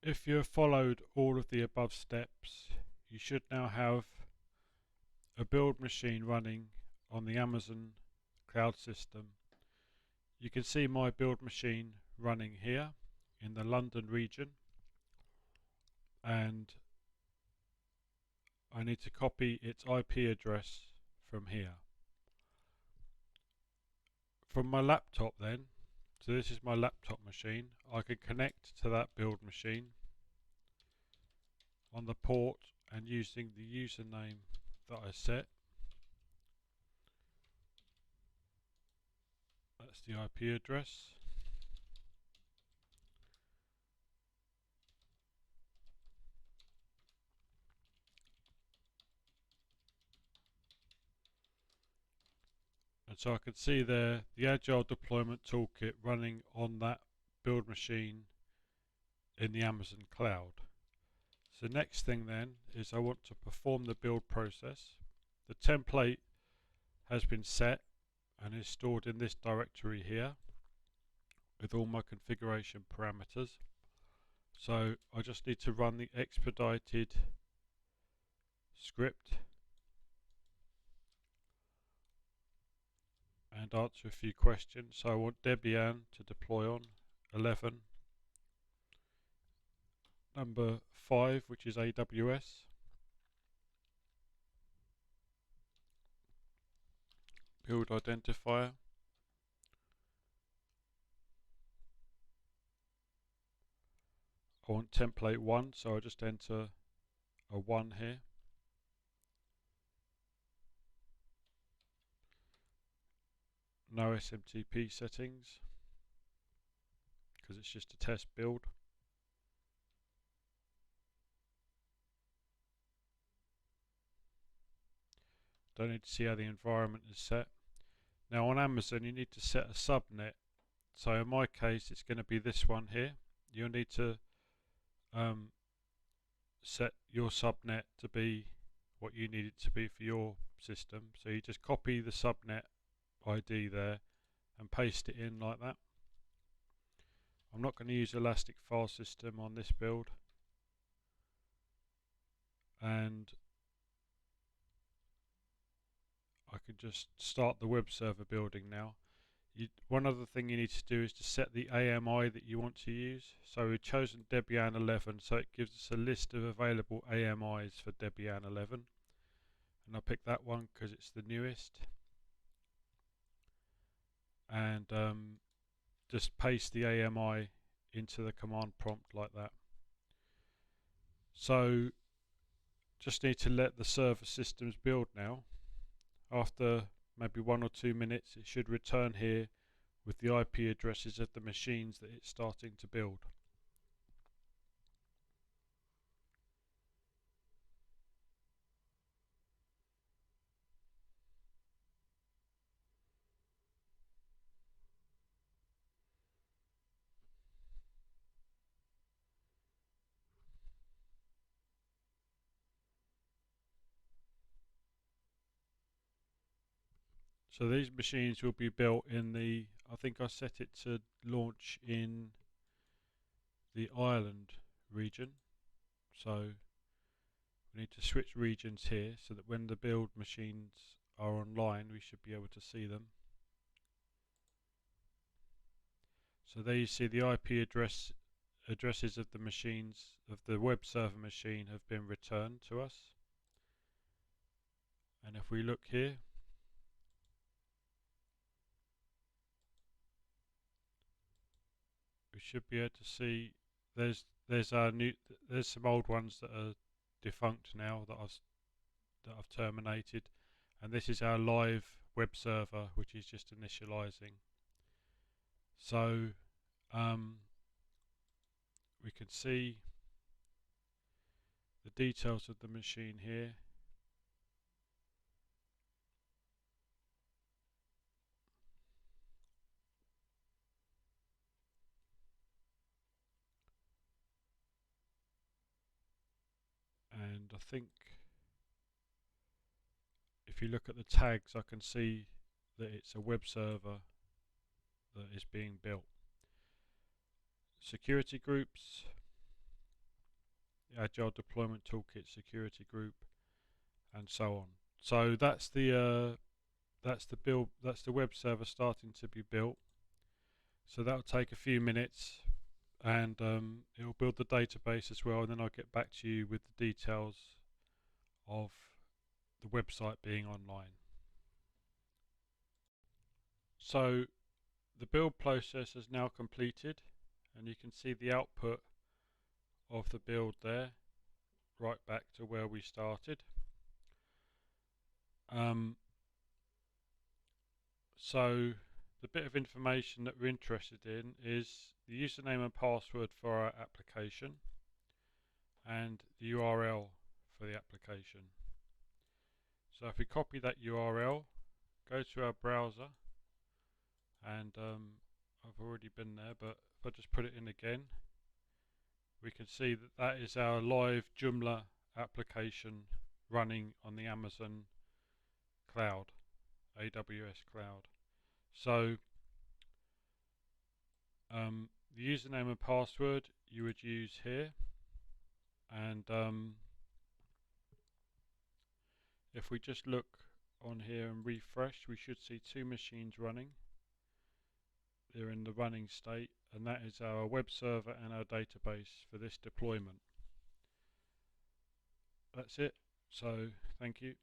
If you have followed all of the above steps, you should now have a build machine running on the Amazon cloud system. You can see my build machine running here in the London region, and I need to copy its IP address from here. From my laptop then, so this is my laptop machine, I can connect to that build machine on the port and using the username that I set. That's the IP address. And so I can see there the Agile deployment toolkit running on that build machine in the Amazon cloud. So next thing then is I want to perform the build process. The template has been set and is stored in this directory here with all my configuration parameters. So I just need to run the expedited script and answer a few questions. So I want Debian to deploy on 11, number 5, which is AWS, build identifier, I want template 1, so I just enter a 1 here. No SMTP settings because it's just a test build. Don't need to see how the environment is set. Now on Amazon you need to set a subnet. So in my case it's going to be this one here. You'll need to set your subnet to be what you need it to be for your system. So you just copy the subnet ID there and paste it in like that. I'm not going to use Elastic File System on this build, and I can just start the web server building now. One other thing you need to do is to set the AMI that you want to use. So we've chosen Debian 11, so it gives us a list of available AMIs for Debian 11, and I'll pick that one because it's the newest, and just paste the AMI into the command prompt like that. So just need to let the server systems build now. After maybe 1 or 2 minutes it should return here with the IP addresses of the machines that it's starting to build. So these machines will be built in the, I think I set it to launch in the Ireland region. So we need to switch regions here so that when the build machines are online we should be able to see them. So there you see the IP addresses of the machines of the web server machine have been returned to us. And if we look here, we should be able to see there's some old ones that are defunct now that I've terminated, and this is our live web server which is just initializing. So we can see the details of the machine here. And I think if you look at the tags I can see that it's a web server that is being built. Security groups, Agile Deployment Toolkit Security Group, and so on. So that's the build. That's the web server starting to be built. So that'll take a few minutes, and it'll build the database as well. And then I'll get back to you with the details of the website being online. So the build process is now completed, and you can see the output of the build there, right back to where we started. So the bit of information that we're interested in is the username and password for our application and the URL for the application. So if we copy that URL, go to our browser, and I've already been there, but if I just put it in again, we can see that that is our live Joomla application running on the Amazon cloud, AWS cloud. So the username and password you would use here, and if we just look on here and refresh, we should see two machines running. They're in the running state, and that is our web server and our database for this deployment. That's it. So thank you.